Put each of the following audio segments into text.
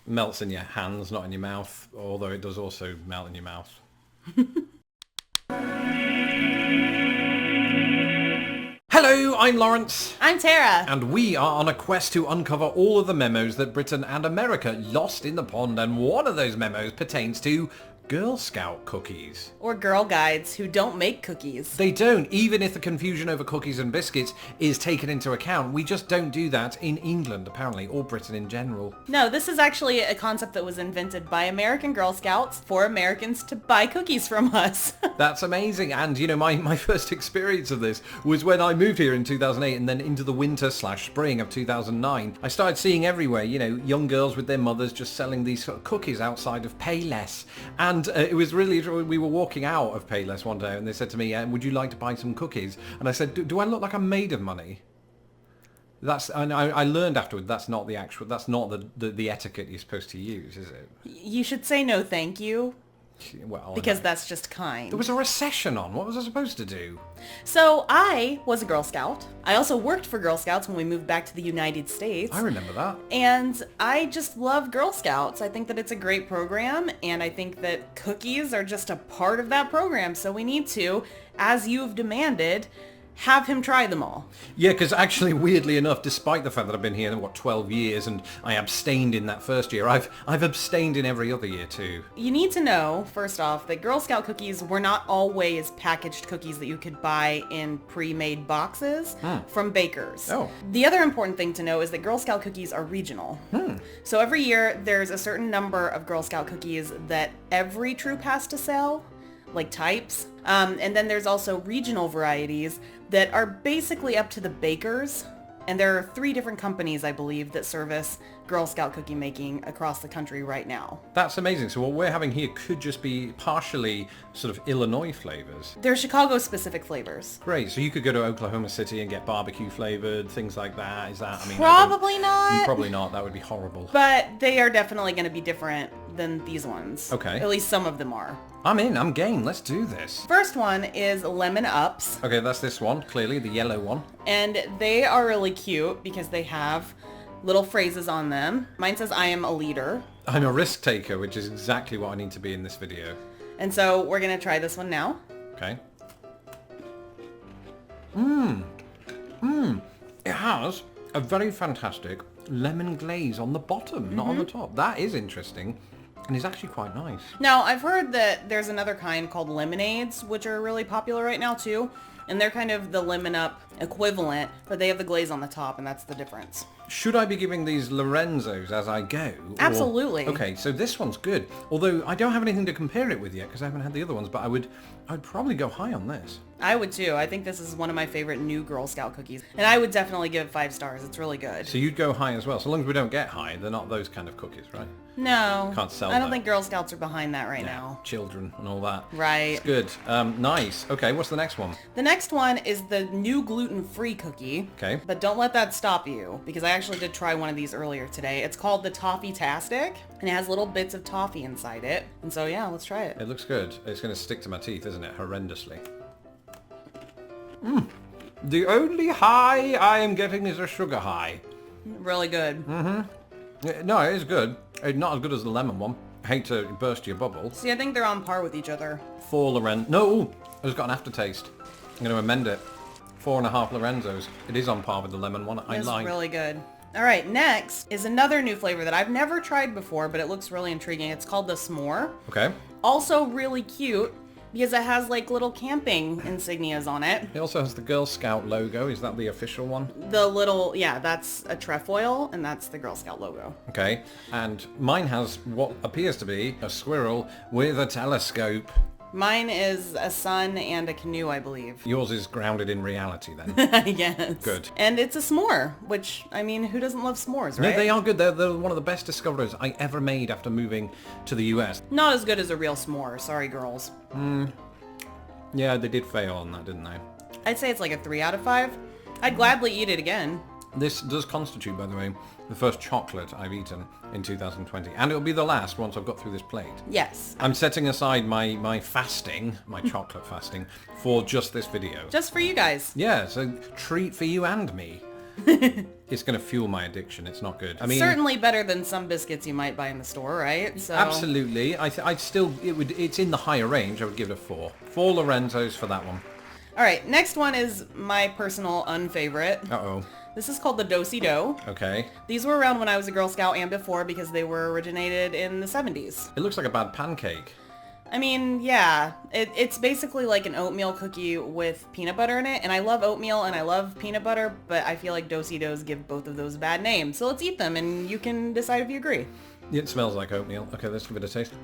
Melts in your hands, not in your mouth, although it does also melt in your mouth. Hello, I'm Lawrence. I'm Tara. And we are on a quest to uncover all of the memos that Britain and America lost in the pond, and one of those memos pertains to Girl Scout cookies. Or Girl Guides who don't make cookies. They don't, even if the confusion over cookies and biscuits is taken into account. We just don't do that in England, apparently, or Britain in general. No, this is actually a concept that was invented by American Girl Scouts for Americans to buy cookies from us. That's amazing. And, you know, my first experience of this was when I moved here in 2008 and then into the winter/spring of 2009. I started seeing everywhere, you know, young girls with their mothers just selling these sort of cookies outside of Payless. And it was really, we were walking out of Payless one day and they said to me, would you like to buy some cookies? And I said, do I look like I'm made of money? And I learned afterward that's not the actual, that's not the etiquette you're supposed to use, is it? You should say no thank you. Well, because that's just kind. There was a recession on. What was I supposed to do? So I was a Girl Scout. I also worked for Girl Scouts when we moved back to the United States. I remember that. And I just love Girl Scouts. I think that it's a great program, and I think that cookies are just a part of that program. So we need to, as you've demanded, have him try them all. Yeah, because actually, weirdly enough, despite the fact that I've been here, 12 years, and I abstained in that first year, I've abstained in every other year too. You need to know, first off, that Girl Scout cookies were not always packaged cookies that you could buy in pre-made boxes from bakers. Oh. The other important thing to know is that Girl Scout cookies are regional. So every year, there's a certain number of Girl Scout cookies that every troop has to sell, like types. And then there's also regional varieties that are basically up to the bakers. And there are 3 different companies, I believe, that service Girl Scout cookie making across the country right now. That's amazing. So what we're having here could just be partially sort of Illinois flavors. They're Chicago-specific flavors. Great. So you could go to Oklahoma City and get barbecue flavored, things like that. Is that, I mean... Probably not. Probably not. That would be horrible. But they are definitely going to be different than these ones. Okay. At least some of them are. I'm in. I'm game. Let's do this. First one is Lemon Ups. Okay, that's this one. Clearly, the yellow one. And they are really cute because they have little phrases on them. Mine says, I am a leader. I'm a risk taker, which is exactly what I need to be in this video. And so we're going to try this one now. Okay. It has a very fantastic lemon glaze on the bottom, not on the top. That is interesting. And it's actually quite nice. Now, I've heard that there's another kind called lemonades, which are really popular right now too. And they're kind of the Lemon Up equivalent, but they have the glaze on the top, and that's the difference. Should I be giving these Lorenzos as I go? Absolutely. Okay, so this one's good. Although I don't have anything to compare it with yet because I haven't had the other ones, but I'd probably go high on this. I would too. I think this is one of my favorite new Girl Scout cookies. And I would definitely give it 5 stars. It's really good. So you'd go high as well. So long as we don't get high, they're not those kind of cookies, right? No. Can't sell I don't that. think Girl Scouts are behind that right now. Children and all that. Right. It's good. Nice. Okay, what's the next one? The next one is the new gluten-free cookie. Okay. But don't let that stop you, because I actually did try one of these earlier today. It's called the Toffeetastic, and it has little bits of toffee inside it. And so yeah, let's try it. It looks good. It's going to stick to my teeth, isn't it? Horrendously. The only high I am getting is a sugar high. Really good. No, it is good. It's not as good as the lemon one. I hate to burst your bubble. See, I think they're on par with each other. 4 Lorenz. No! It's got an aftertaste. I'm going to amend it. 4.5 Lorenzos. It is on par with the lemon one. I It's like. really good. All right, next is another new flavor that I've never tried before, but it looks really intriguing. It's called the S'more. Okay. Also really cute because it has like little camping insignias on it. It also has the Girl Scout logo. Is that the official one? The little, yeah, that's a trefoil, and that's the Girl Scout logo. Okay. And mine has what appears to be a squirrel with a telescope. Mine is a sun and a canoe, I believe. Yours is grounded in reality then. Yes. Good. And it's a s'more, which, I mean, who doesn't love s'mores, No, right? they are good. They're one of the best discoveries I ever made after moving to the US. Not as good as a real s'more, sorry girls. Yeah, they did fail on that, didn't they? I'd say it's like a 3 out of 5. I'd gladly eat it again. This does constitute, by the way, the first chocolate I've eaten in 2020. And it'll be the last once I've got through this plate. Yes. I'm setting aside my fasting, my chocolate fasting, for just this video. Just for you guys. Yeah, so treat for you and me. It's going to fuel my addiction. It's not good. I mean, certainly better than some biscuits you might buy in the store, right? So absolutely. I'd still, it's in the higher range. I would give it a 4. 4 Lorenzos for that one. All right, next one is my personal unfavorite. Uh-oh. This is called the Dossey Doe. Okay. These were around when I was a Girl Scout and before because they were originated in the 70s. It looks like a bad pancake. I mean, yeah, it's basically like an oatmeal cookie with peanut butter in it, and I love oatmeal and I love peanut butter, but I feel like Dossey Does give both of those a bad name. So let's eat them and you can decide if you agree. It smells like oatmeal. Okay, let's give it a taste.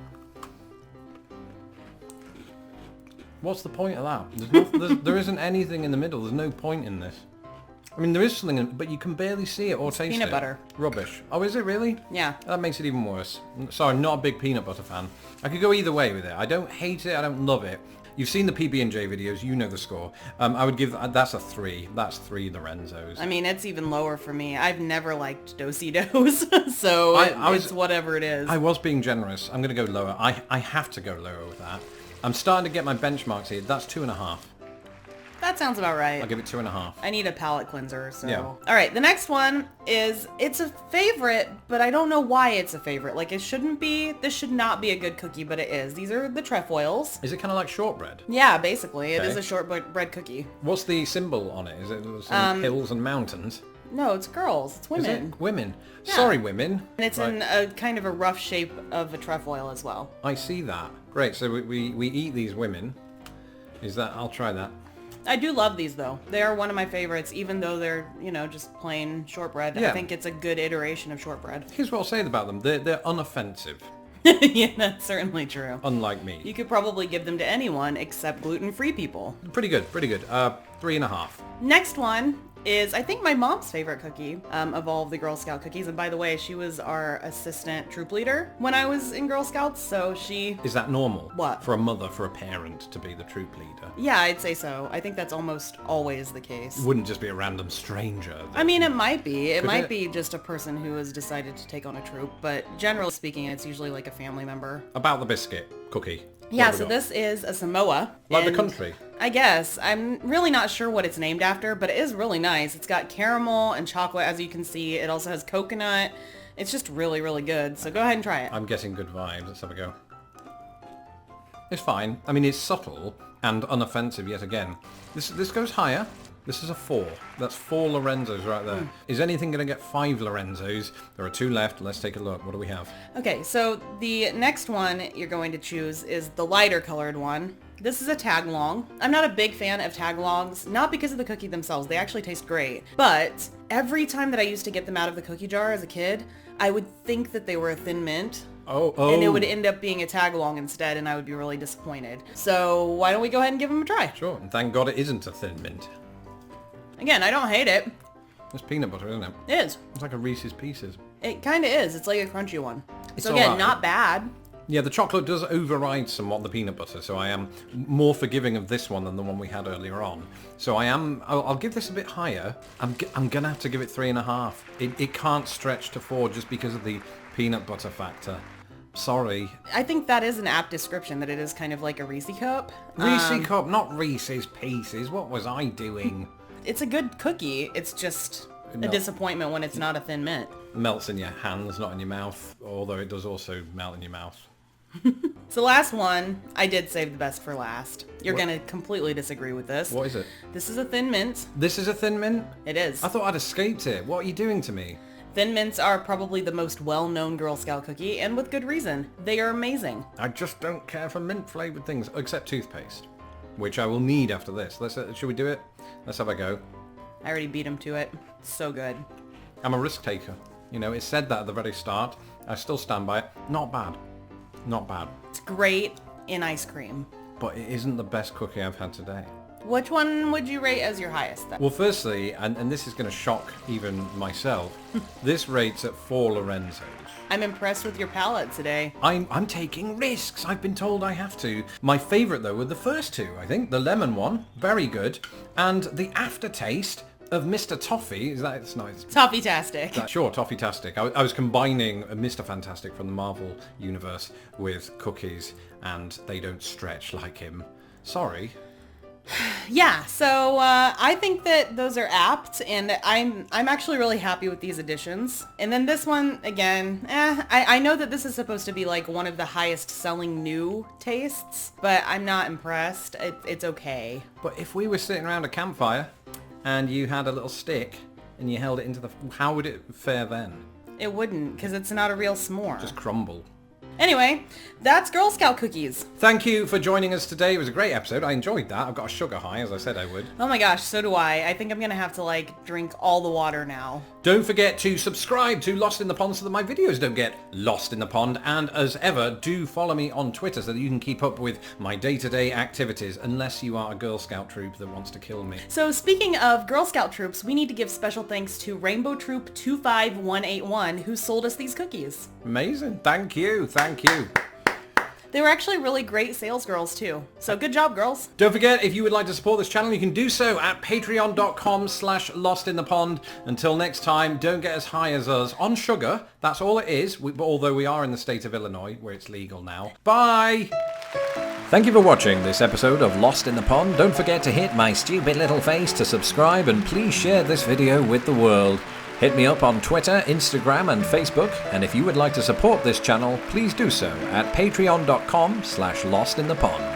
What's the point of that? There isn't anything in the middle. There's no point in this. I mean, there is something, but you can barely see it or taste it. Peanut butter. Rubbish. Oh, is it really? Yeah. That makes it even worse. Sorry, not a big peanut butter fan. I could go either way with it. I don't hate it. I don't love it. You've seen the PB&J videos. You know the score. I would give that's a 3. That's 3 Lorenzos. I mean, it's even lower for me. I've never liked Dossey Does, so it's whatever it is. I was being generous. I'm going to go lower. I have to go lower with that. I'm starting to get my benchmarks here. That's 2.5. That sounds about right. I'll give it 2.5. I need a palate cleanser, so. Yeah. All right, the next one is, it's a favorite, but I don't know why it's a favorite. Like, it shouldn't be, this should not be a good cookie, but it is. These are the trefoils. Is it kind of like shortbread? Yeah, basically. It Okay. is a shortbread cookie. What's the symbol on it? Is it some hills and mountains? No, it's girls. It's women. Is it? Women. Yeah. Sorry, women. And it's in a kind of a rough shape of a trefoil as well. I see that. Great, so we eat these women. Is that, I'll try that. I do love these though. They are one of my favorites, even though they're, just plain shortbread. Yeah. I think it's a good iteration of shortbread. Here's what I'll say about them. They're unoffensive, Yeah, that's certainly true. unlike me. You could probably give them to anyone except gluten-free people. Pretty good, pretty good. 3.5. Next one is, I think, my mom's favorite cookie of all of the Girl Scout cookies. And by the way, she was our assistant troop leader when I was in Girl Scouts, so she... Is that normal? What? For a mother, for a parent to be the troop leader? Yeah, I'd say so. I think that's almost always the case. Wouldn't just be a random stranger. I mean, it might be. It Could might it? be just a person who has decided to take on a troop, but generally speaking, it's usually like a family member. About the biscuit cookie. Yeah, What have so we got? this is a Samoa. Like the and country? I guess. I'm really not sure what it's named after, but it is really nice. It's got caramel and chocolate, as you can see. It also has coconut. It's just really, really good. So go ahead and try it. I'm getting good vibes. Let's have a go. It's fine. I mean, it's subtle and unoffensive yet again. This goes higher. This is a 4. That's 4 Lorenzos right there. Is anything going to get 5 Lorenzos? There are 2 left. Let's take a look. What do we have? Okay, so the next one you're going to choose is the lighter colored one. This is a tag-along. I'm not a big fan of tag-alongs, not because of the cookie themselves. They actually taste great. But every time that I used to get them out of the cookie jar as a kid, I would think that they were a Thin Mint. Oh. And it would end up being a tag-along instead, and I would be really disappointed. So why don't we go ahead and give them a try? Sure. And thank God it isn't a Thin Mint. Again, I don't hate it. It's peanut butter, isn't it? It is. It's like a Reese's Pieces. It kind of is. It's like a crunchy one. It's So again, alright. not bad. Yeah, the chocolate does override somewhat the peanut butter, so I am more forgiving of this one than the one we had earlier on. So I'll give this a bit higher. I'm gonna have to give it 3.5. It can't stretch to 4 just because of the peanut butter factor. Sorry. I think that is an apt description, that it is kind of like a Reese cup. Reese's cup, not Reese's Pieces. What was I doing? It's a good cookie. It's just a No. disappointment when it's not a Thin Mint. Melts in your hands, not in your mouth, although it does also melt in your mouth. So the last one, I did save the best for last. You're What? going to completely disagree with this. What is it? This is a Thin Mint. This is a Thin Mint? It is. I thought I'd escaped it. What are you doing to me? Thin Mints are probably the most well-known Girl Scout cookie, and with good reason. They are amazing. I just don't care for mint-flavoured things, except toothpaste, which I will need after this. Should we do it? Let's have a go. I already beat him to it. So good. I'm a risk taker. You know, it said that at the very start. I still stand by it. Not bad. Not bad. It's great in ice cream. But it isn't the best cookie I've had today. Which one would you rate as your highest then? Well, firstly, and this is going to shock even myself, this rates at 4 Lorenzos. I'm impressed with your palate today. I'm taking risks. I've been told I have to. My favourite, though, were the first 2, I think. The lemon one, very good. And the aftertaste of Mr. Toffee, it's nice. Toffeetastic. Sure, Toffeetastic. I was combining a Mr. Fantastic from the Marvel universe with cookies, and they don't stretch like him. Sorry. Yeah, so I think that those are apt, and I'm actually really happy with these additions. And then this one, again, I know that this is supposed to be like one of the highest selling new tastes, but I'm not impressed. It's okay. But if we were sitting around a campfire and you had a little stick and you held it into the... How would it fare then? It wouldn't, because it's not a real s'more. Just crumble. Anyway, that's Girl Scout cookies. Thank you for joining us today. It was a great episode. I enjoyed that. I've got a sugar high, as I said I would. Oh my gosh, so do I. I think I'm going to have to, like, drink all the water now. Don't forget to subscribe to Lost in the Pond so that my videos don't get lost in the pond. And as ever, do follow me on Twitter so that you can keep up with my day-to-day activities, unless you are a Girl Scout troop that wants to kill me. So speaking of Girl Scout troops, we need to give special thanks to Rainbow Troop 25181, who sold us these cookies. Amazing. Thank you. Thank you. They were actually really great sales girls too. So good job, girls. Don't forget, if you would like to support this channel, you can do so at patreon.com/lostinthepond. Until next time, don't get as high as us on sugar. That's all it is, although we are in the state of Illinois, where it's legal now. Bye! Thank you for watching this episode of Lost in the Pond. Don't forget to hit my stupid little face to subscribe, and please share this video with the world. Hit me up on Twitter, Instagram and Facebook, and if you would like to support this channel, please do so at patreon.com/lostinthepond.